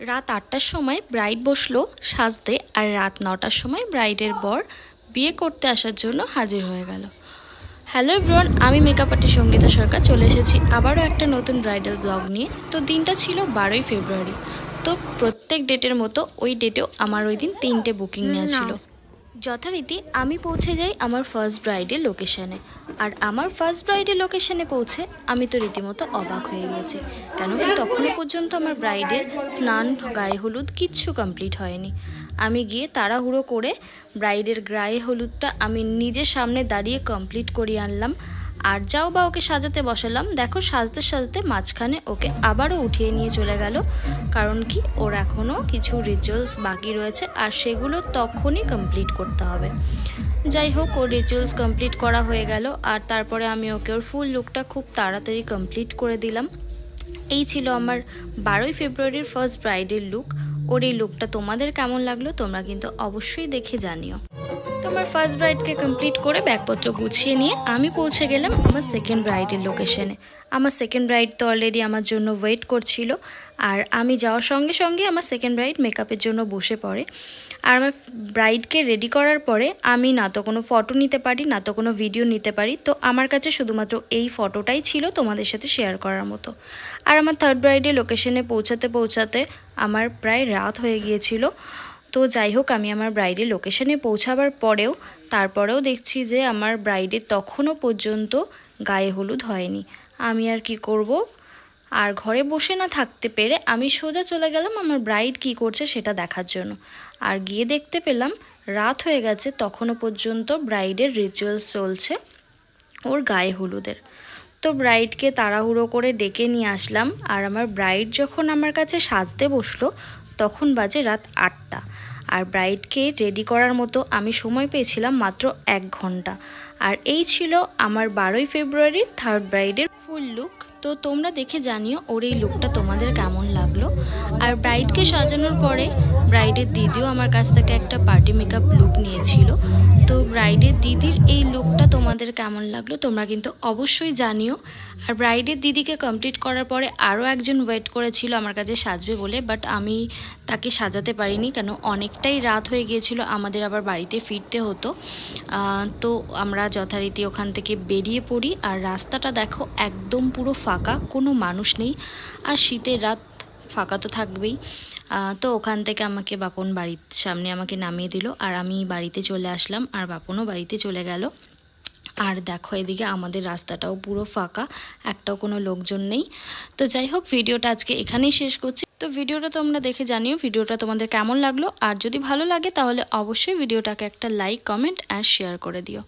রাত ৮টার সময় ব্রাইড বসলো সাজতে, আর রাত ৯টার সময় ব্রাইডের বর বিয়ে করতে আসার জন্য হাজির হয়ে গেল। হ্যালো এভরিওয়ান, আমি মেকআপ আর্টিস্ট সঙ্গীতা সরকার চলে এসেছি আবারও একটা নতুন ব্রাইডাল ব্লগ নিয়ে। তো দিনটা ছিল 12ই ফেব্রুয়ারি। তো প্রত্যেক ডেটের মতো ওই ডেটেও আমার ওই দিন 3টে বুকিং নেওয়া ছিল। যথারীতি আমি পৌঁছে যাই আমার ফার্স্ট ব্রাইডের লোকেশানে। আর আমার ফার্স্ট ব্রাইডের লোকেশানে পৌঁছে আমি তো রীতিমতো অবাক হয়ে গেছি, কেন কি তখনও পর্যন্ত আমার ব্রাইডের স্নান, গায়ে হলুদ কিচ্ছু কমপ্লিট হয়নি। আমি গিয়ে তাড়াহুড়ো করে ব্রাইডের গায়ে হলুদটা আমি নিজের সামনে দাঁড়িয়ে কমপ্লিট করিয়ে আনলাম। আর যাও বা ওকে সাজাতে বসালাম, দেখো সাজতে সাজতে মাঝখানে ওকে আবারও উঠিয়ে নিয়ে চলে গেল। কারণ কি, ওর এখনও কিছু রিচুয়ালস বাকি রয়েছে আর সেগুলো তখনই কমপ্লিট করতে হবে। যাই হোক, ওর রিচুয়ালস কমপ্লিট করা হয়ে গেল আর তারপরে আমি ওকে ওর ফুল লুকটা খুব তাড়াতাড়ি কমপ্লিট করে দিলাম। এই ছিল আমার 12ই ফেব্রুয়ারির ফার্স্ট ব্রাইডের লুক। ওর এই লুকটা তোমাদের কেমন লাগলো তোমরা কিন্তু অবশ্যই দেখে জানিও। তোমার ফার্স্ট ব্রাইডকে কমপ্লিট করে ব্যাগপত্র গুছিয়ে নিয়ে আমি পৌঁছে গেলাম আমার সেকেন্ড ব্রাইডের লোকেশনে। আমার সেকেন্ড ব্রাইড তো অলরেডি আমার জন্য ওয়েট করছিল, আর আমি যাওয়ার সঙ্গে সঙ্গে আমার সেকেন্ড ব্রাইড মেকআপের জন্য বসে পড়ে। আর আমার ব্রাইডকে রেডি করার পরে আমি না তো কোনো ফটো নিতে পারি না তো কোনো ভিডিও নিতে পারি। তো আমার কাছে শুধুমাত্র এই ফটোটাই ছিল তোমাদের সাথে শেয়ার করার মতো। আর আমার থার্ড ব্রাইডের লোকেশনে পৌঁছাতে পৌঁছাতে আমার প্রায় রাত হয়ে গিয়েছিল। তো যাই হোক, আমি আমার ব্রাইডের লোকেশনে পৌঁছাবার পরেও তারপরেও দেখছি যে আমার ব্রাইডের তখনও পর্যন্ত গায়ে হলুদ হয়নি। আমি আর কি করব, আর ঘরে বসে না থাকতে পেরে আমি সোজা চলে গেলাম আমার ব্রাইড কি করছে সেটা দেখার জন্য। আর গিয়ে দেখতে পেলাম রাত হয়ে গেছে, তখনও পর্যন্ত ব্রাইডের রিচুয়ালস চলছে ওর গায়ে হলুদের। তো ব্রাইডকে তাড়াহুড়ো করে ডেকে নিয়ে আসলাম। আর আমার ব্রাইড যখন আমার কাছে সাজতে বসলো তখন বাজে রাত 8টা। আর ব্রাইডকে রেডি করার মতো আমি সময় পেয়েছিলাম মাত্র 1 ঘন্টা। আর এই ছিল আমার 12ই ফেব্রুয়ারির থার্ড ব্রাইডের ফুল লুক। তো তোমরা দেখে জানিও ওর এই লুকটা তোমাদের কেমন লাগলো। আর ব্রাইডকে সাজানোর পরে ব্রাইডের দিদিও আমার কাছ থেকে একটা পার্টি মেকআপ লুক নিয়েছিল। তো ব্রাইডের দিদির এই লুকটা তোমাদের কেমন লাগলো তোমরা কিন্তু অবশ্যই জানিও। আর ব্রাইডের দিদিকে কমপ্লিট করার পরে আরও একজন ওয়েট করেছিল আমার কাছে সাজবে বলে, বাট আমি তাকে সাজাতে পারিনি, কেন অনেকটাই রাত হয়ে গিয়েছিল, আমাদের আবার বাড়িতে ফিরতে হতো। তো আমরা যথারীতি ওখান থেকে বেরিয়ে পড়ি। আর রাস্তাটা দেখো একদম পুরো ফাঁকা, কোনো মানুষ নেই। আর শীতের রাত ফাঁকা তো থাকবেই। তো ওখান থেকে আমাকে বাপন বাড়ির সামনে আমাকে নামিয়ে দিল আর আমি বাড়িতে চলে আসলাম, আর বাপনও বাড়িতে চলে গেল। আর দেখো এদিকে আমাদের রাস্তাটাও পুরো ফাঁকা, একটাও কোনো লোকজন নেই। তো যাই হোক, ভিডিওটা আজকে এখানেই শেষ করছি। তো ভিডিওটা তোমরা দেখে জানিও ভিডিওটা তোমাদের কেমন লাগলো। আর যদি ভালো লাগে তাহলে অবশ্যই ভিডিওটাকে একটা লাইক, কমেন্ট আর শেয়ার করে দিও।